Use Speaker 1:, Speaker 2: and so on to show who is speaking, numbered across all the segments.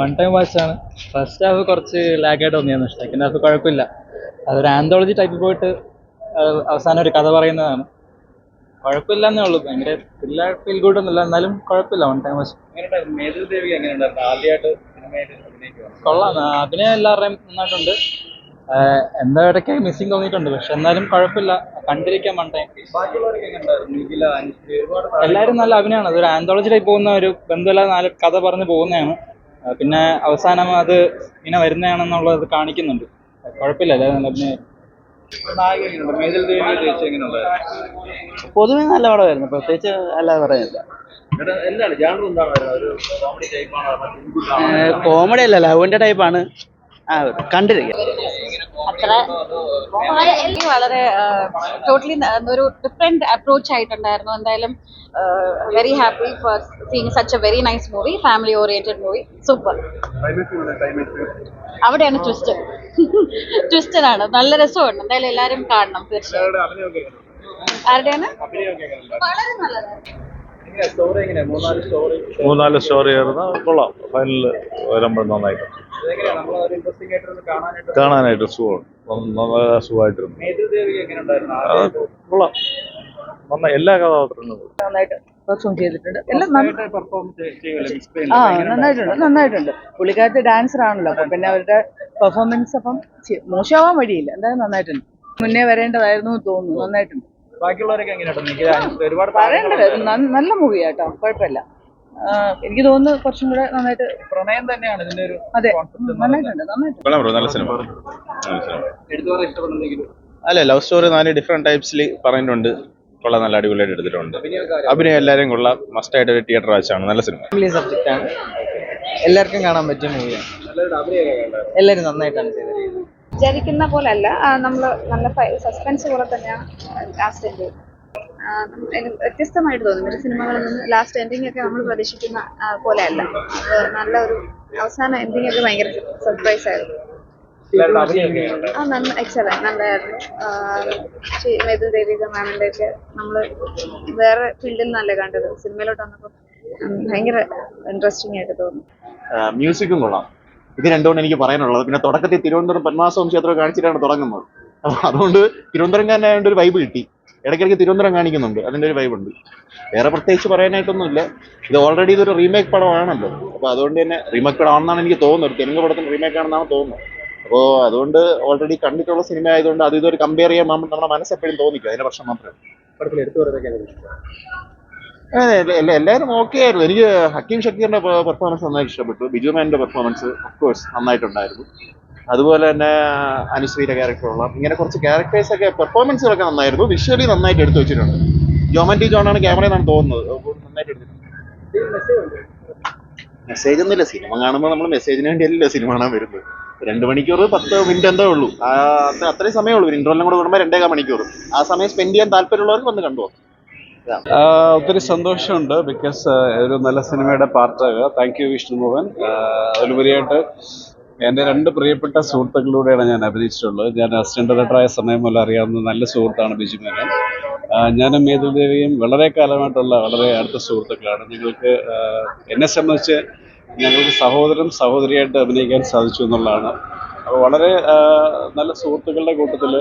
Speaker 1: One time വാച്ചാണ്. First half കുറച്ച് ലാഗായിട്ട് തോന്നിയായിരുന്നു. സെക്കൻഡ് ഹാഫ് കുഴപ്പമില്ല. അതൊരു ആന്തോളജി ടൈപ്പിൽ പോയിട്ട് അവസാനം ഒരു കഥ പറയുന്നതാണ്. കുഴപ്പമില്ല എന്നേ ഉള്ളൂ. ഭയങ്കര ഫീൽ ഗുഡ് ഒന്നുമില്ല, എന്നാലും കുഴപ്പമില്ല. വൺ ടൈം വാച്ച് കൊള്ളാം. അഭിനയം എല്ലാവരുടെയും നന്നായിട്ടുണ്ട്. എന്താ ഇടയ്ക്ക് മിസ്സിങ് തോന്നിയിട്ടുണ്ട്, പക്ഷെ എന്നാലും കുഴപ്പമില്ല, കണ്ടിരിക്കാൻ വൺ ടൈം. എല്ലാവരും നല്ല അഭിനയമാണ്. അതൊരു ആന്തോളജി ടൈപ്പ് പോകുന്ന ഒരു ബന്ധമില്ലാതെ നാല് കഥ പറഞ്ഞ് പോകുന്നതാണ്. പിന്നെ അവസാനം അത് ഇങ്ങനെ വരുന്നതാണെന്നുള്ളത് കാണിക്കുന്നുണ്ട്. കുഴപ്പമില്ല, എല്ലാവരും നല്ല അഭിനയം.
Speaker 2: പൊതുവെ നല്ല പടമായിരുന്നു, പ്രത്യേകിച്ച് അല്ലാതെ പറയുന്നില്ല. കോമഡി അല്ല, ലവിന്റെ ടൈപ്പാണ്. കണ്ടിരിക്കാം.
Speaker 3: അത്ര വളരെ ടോട്ടലി ഒരു ഡിഫറെന്റ് അപ്രോച്ച് ആയിട്ടുണ്ടായിരുന്നു. എന്തായാലും very happy for seeing such A very nice movie, family oriented movie. Super. അവിടെയാണ് ട്വിസ്റ്റ്. ട്വിസ്റ്റഡാണ്. നല്ല രസമുണ്ട്. എന്തായാലും എല്ലാവരും കാണണം തീർച്ചയായും. ആരുടെയാണ്? വളരെ നല്ലതാണ്.
Speaker 4: മൂന്നാല് സ്റ്റോറി ആയിരുന്നു, കൊള്ളാം. ഫൈനലിൽ വരുമ്പോൾ നന്നായിട്ട് കാണാനായിട്ട് സുഖമായിട്ടിരുന്നു. കൊള്ളാം, നന്നായി. എല്ലാ കഥാപാത്രങ്ങളും
Speaker 2: നന്നായിട്ട് പെർഫോം ചെയ്തിട്ടുണ്ട്. എല്ലാം നന്നായിട്ടുണ്ട്. പുള്ളിക്കാരത്തെ ഡാൻസർ ആണല്ലോ, അപ്പം പിന്നെ അവരുടെ പെർഫോമൻസ് അപ്പം മോശമാവാൻ വഴിയില്ല. എന്തായാലും നന്നായിട്ടുണ്ട്. മുന്നേ വരേണ്ടതായിരുന്നു തോന്നുന്നു. നന്നായിട്ടുണ്ട്. പറയേണ്ടത് നല്ല മൂവിയാട്ടോ, കുഴപ്പമില്ല. എനിക്ക് തോന്നുന്നു കുറച്ചും കൂടെ നന്നായിട്ട്.
Speaker 1: പ്രണയം തന്നെയാണ് ഇതിന്റെ ഒരു.
Speaker 2: അതെ, നന്നായിട്ടുണ്ട്.
Speaker 4: നല്ല സിനിമ.
Speaker 5: അല്ല, ലവ് സ്റ്റോറി 4 ഡിഫറെന്റ് ടൈപ്സിൽ പറയുന്നുണ്ട്. കൊള്ളാം, നല്ല അടിപൊളിയായിട്ട് എടുത്തിട്ടുണ്ട്. അഭിനയം എല്ലാവരും കൊള്ളാം. മസ്റ്റായിട്ട് ഒരു തിയേറ്റർ വാച്ചാണ്. നല്ല സിനിമ.
Speaker 2: ഫാമിലി സബ്ജക്റ്റ് ആണ്, എല്ലാവർക്കും കാണാൻ പറ്റിയ മൂവിയാണ്. എല്ലാവരും നന്നായിട്ടാണ് ചെയ്തത്.
Speaker 3: വിചാരിക്കുന്ന പോലെ അല്ല, നമ്മൾ നല്ല സസ്പെൻസ് പോലെ തന്നെയാണ് ലാസ്റ്റ് എൻഡിങ്. വ്യത്യസ്തമായിട്ട് തോന്നും. ഒരു സിനിമകളിൽ നിന്ന് ലാസ്റ്റ് എൻഡിങ് ഒക്കെ നമ്മൾ പ്രതീക്ഷിക്കുന്ന പോലെ അല്ല. അത് നല്ല ഒരു അവസാന എൻഡിങ് ഒക്കെ ഭയങ്കര സർപ്രൈസ് ആയിരുന്നു. എക്സലന്റ്, നല്ലതായിരുന്നു. മേതു ദേവിക മാമിന്റെ ഒക്കെ നമ്മള് വേറെ ഫീൽഡിൽ നിന്നല്ലേ കണ്ടത്. സിനിമയിലോട്ട് വന്നപ്പോൾ ഭയങ്കര ഇൻട്രസ്റ്റിംഗ് ആയിട്ട് തോന്നി.
Speaker 5: മ്യൂസിക്കും കൊള്ളാം. ഇത് രണ്ടുകൊണ്ട് എനിക്ക് പറയാനുള്ളത്. പിന്നെ തുടക്കത്തിൽ തിരുവനന്തപുരം പത്മനാഭസ്വാമി ക്ഷേത്രം കാണിച്ചിട്ടാണ് തുടങ്ങുന്നത്. അപ്പോൾ അതുകൊണ്ട് തിരുവനന്തപുരംകാരനായതുകൊണ്ട് ഒരു വൈബ് കിട്ടി. ഇടയ്ക്കിടയ്ക്ക് തിരുവനന്തപുരം കാണിക്കുന്നുണ്ട്, അതിൻ്റെ ഒരു വൈബ് ഉണ്ട്. വേറെ പ്രത്യേകിച്ച് പറയാനായിട്ടൊന്നുമില്ല. ഇത് ഓൾറെഡി ഇതൊരു റീമേക്ക് പടമാണല്ലോ, അപ്പോൾ അതുകൊണ്ട് തന്നെ റീമേക്ക് പടമാണെന്നാണ് എനിക്ക് തോന്നുന്നത്. തെലുങ്ക് പടത്തിന് റീമേക്ക് ആണെന്നാണ് തോന്നുന്നത്. അപ്പോൾ അതുകൊണ്ട് ഓൾറെഡി കണ്ടിട്ടുള്ള സിനിമ ആയതുകൊണ്ട് അത് ഇതൊരു കമ്പയർ ചെയ്യാൻ നമ്മുടെ മനസ്സെപ്പോഴും തോന്നിക്കും. അതിന്റെ പ്രശ്നം മാത്രമേ. എല്ലാവരും ഓക്കെ ആയിരുന്നു. എനിക്ക് ഹക്കീം ഷക്കീറിന്റെ പെർഫോമൻസ് നന്നായിട്ട് ഇഷ്ടപ്പെട്ടു. ബിജു മേനന്റെ പെർഫോമൻസ് ഓഫ്കോഴ്സ് നന്നായിട്ടുണ്ടായിരുന്നു. അതുപോലെ തന്നെ അനുശ്രീയുടെ ക്യാരക്ടറുള്ള ഇങ്ങനെ കുറച്ച് ക്യാരക്ടേഴ്സ് ഒക്കെ പെർഫോമൻസുകളൊക്കെ നന്നായിരുന്നു. വിഷ്വലി നന്നായിട്ട് എടുത്തു വെച്ചിട്ടുണ്ട്. ജോമൻ ജോണാണ് ക്യാമറയെന്നാണ് തോന്നുന്നത്. നന്നായിട്ട് എടുത്തിട്ടുണ്ട്. മെസ്സേജ് ഒന്നുമില്ല. സിനിമ കാണുമ്പോൾ നമ്മൾ മെസ്സേജിന് വേണ്ടിയല്ലല്ലോ സിനിമ കാണാൻ വരുന്നത്. 2 മണിക്കൂർ 10 മിനിറ്റ് എന്തേ ഉള്ളൂ. അത്രയും സമയമുള്ളൂ. ഇന്റർവെല്ലും കൂടെ കൂടുമ്പോൾ 2.25 മണിക്കൂർ. ആ സമയം സ്പെൻഡ് ചെയ്യാൻ താല്പര്യമുള്ളവർക്ക് വന്ന് കണ്ടു.
Speaker 4: ഒത്തിരി സന്തോഷമുണ്ട്. ബിക്കോസ് ഒരു നല്ല സിനിമയുടെ പാർട്ടാകുക. Thank you Vishnumohan. അതിലുപരിയായിട്ട് എൻ്റെ 2 പ്രിയപ്പെട്ട സുഹൃത്തുക്കളിലൂടെയാണ് ഞാൻ അഭിനയിച്ചിട്ടുള്ളത്. ഞാൻ അസിസ്റ്റന്റ് ഡയറക്ടറായ സമയം മുതൽ അറിയാവുന്ന നല്ല സുഹൃത്താണ് ബിജു മേനൻ. ഞാനും മേതുദേവിയും വളരെ കാലമായിട്ടുള്ള വളരെ അടുത്ത സുഹൃത്തുക്കളാണ്. ഞങ്ങൾക്ക് എന്നെ സംബന്ധിച്ച് ഞങ്ങൾക്ക് സഹോദരൻ സഹോദരിയായിട്ട് അഭിനയിക്കാൻ സാധിച്ചു എന്നുള്ളതാണ്. അപ്പോൾ വളരെ നല്ല സുഹൃത്തുക്കളുടെ കൂട്ടത്തിൽ,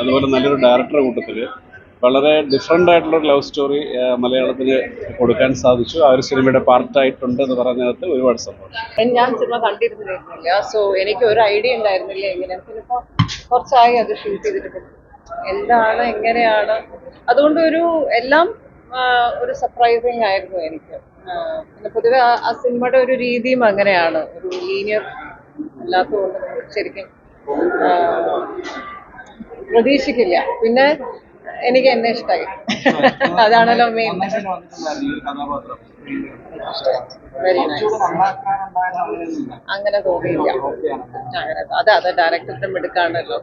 Speaker 4: അതുപോലെ നല്ലൊരു ഡയറക്ടറുടെ കൂട്ടത്തിൽ വളരെ ഡിഫറെൻ്റ് ആയിട്ടുള്ളൊരു ലവ് സ്റ്റോറി മലയാളത്തിന് കൊടുക്കാൻ സാധിച്ചു. ആ ഒരു സിനിമയുടെ പാർട്ടായിട്ടുണ്ട് എന്ന് പറയുന്നതിനകത്ത് ഒരുപാട് സന്തോഷം.
Speaker 2: ഞാൻ സിനിമ കണ്ടിരുന്നില്ല, സോ എനിക്ക് ഒരു ഐഡിയ ഉണ്ടായിരുന്നില്ല എങ്ങനെ. ചിലപ്പോൾ കുറച്ചായി അത് ഷൂട്ട് ചെയ്തിട്ട് എന്താണ് എങ്ങനെയാണ്, അതുകൊണ്ട് എല്ലാം ഒരു സർപ്രൈസിങ് ആയിരുന്നു എനിക്ക്. പിന്നെ പൊതുവെ ആ സിനിമയുടെ ഒരു രീതിയും അങ്ങനെയാണ്, ഒരു ലീനിയർ അല്ലാത്തതുകൊണ്ട് നമുക്ക് ശരിക്കും പ്രതീക്ഷിക്കില്ല. പിന്നെ എനിക്ക് എന്നെ ഇഷ്ടമായി. അതാണല്ലോ മെയിൻ. Very nice. അങ്ങനെ തോന്നിയില്ല. അതെ ഡയറക്ടറിന്റെ മിടുക്കാണല്ലോ.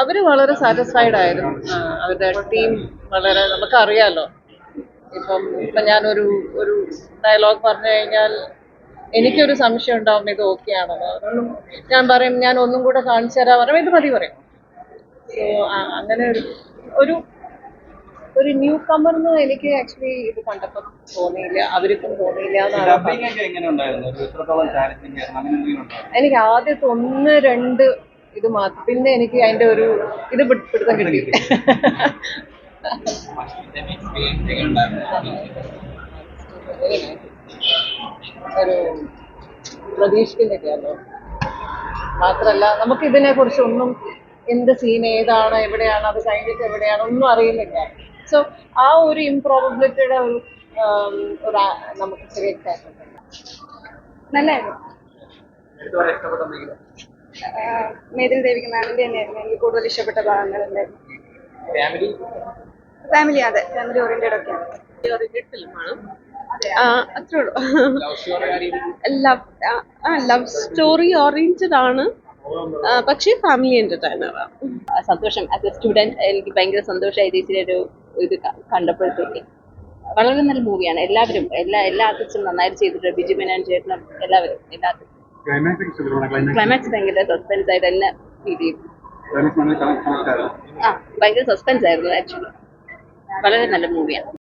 Speaker 2: അവര് വളരെ സാറ്റിസ്ഫൈഡ് ആയിരുന്നു. അവരുടെ ടീം വളരെ, നമുക്കറിയാലോ. ഇപ്പം ഞാനൊരു ഡയലോഗ് പറഞ്ഞു കഴിഞ്ഞാൽ എനിക്കൊരു സംശയം ഉണ്ടാവും ഇത് ഓക്കെ ആണോ. അതൊന്നും ഞാൻ പറയും, ഞാൻ ഒന്നും കൂടെ കാണിച്ചു തരാൻ പറയും, ഇത് മതി പറയും. സോ അങ്ങനെ ഒരു ന്യൂ കമർന്ന് എനിക്ക് ആക്ച്വലി ഇത് കണ്ടപ്പോൾ തോന്നിയില്ല, അവർക്കും തോന്നിയില്ല എന്നാണ്
Speaker 1: ഡബിംഗ് ഒക്കെ എങ്ങനെ ഉണ്ടായിരുന്നു? ഒരു എത്രത്തോളം ചാലഞ്ചിങ് ആയിരുന്നു? അങ്ങനെ എന്തെങ്കിലും ഉണ്ടായിരുന്നു?
Speaker 2: എനിക്ക് ആദ്യത്തെ 1-2 ഇത് മാത്രം, പിന്നെ എനിക്ക് അതിന്റെ ഒരു ഇത് പിടുത്തം കിട്ടി. ഒരു പ്രതീക്ഷിക്കുന്നില്ലല്ലോ. മാത്രല്ല നമുക്ക് ഇതിനെ കുറിച്ച് ഒന്നും, എന്ത് സീൻ ഏതാണ്, എവിടെയാണ്, അത് കഴിഞ്ഞിട്ട് എവിടെയാണ്, ഒന്നും അറിയുന്നില്ല. സോ ആ ഒരു ഇംപ്രോബിലിറ്റിയുടെ ഒരു നമുക്ക് ക്രിയേറ്റ് ആയിട്ടുണ്ട്.
Speaker 3: നല്ലായിരുന്നു.
Speaker 1: ഇതുവരെ ഇഷ്ടപ്പെട്ടെന്തെങ്കിലും?
Speaker 3: മേതിൽ ദേവിക മാമിന്റെ തന്നെയായിരുന്നു എനിക്ക് കൂടുതൽ ഇഷ്ടപ്പെട്ട ഭാഗങ്ങളുണ്ടായിരുന്നു.
Speaker 1: ഫാമിലി
Speaker 3: ഫാമിലി, അതെ, ഫാമിലി ഓറിയന്റഡ് ഒക്കെയാണ്.
Speaker 6: അത്രേ ഉള്ളൂ.
Speaker 1: Love story
Speaker 6: love story oriented ആണ്, പക്ഷേ ഫാമിലി എന്റർടൈനർ ആണ്.
Speaker 7: സന്തോഷം. ആസ് എ സ്റ്റുഡൻറ് എനിക്ക് ഭയങ്കര സന്തോഷമായി ചേച്ചിയുടെ ഒരു ഇത് കണ്ടപ്പോഴത്തേക്ക്. വളരെ നല്ല മൂവിയാണ്. എല്ലാവരും എല്ലാ ആർട്ടിസ്റ്റും നന്നായിട്ട് ചെയ്തിട്ടുണ്ട്. ബിജു മേനോൻ ചേട്ടനും എല്ലാവരും ക്ലൈമാക്സ് ഭയങ്കര സസ്പെൻസ് ആയിട്ട് എല്ലാ രീതിയും ഭയങ്കര സസ്പെൻസ് ആയിരുന്നു ആക്ച്വലി. വളരെ നല്ല മൂവിയാണ്.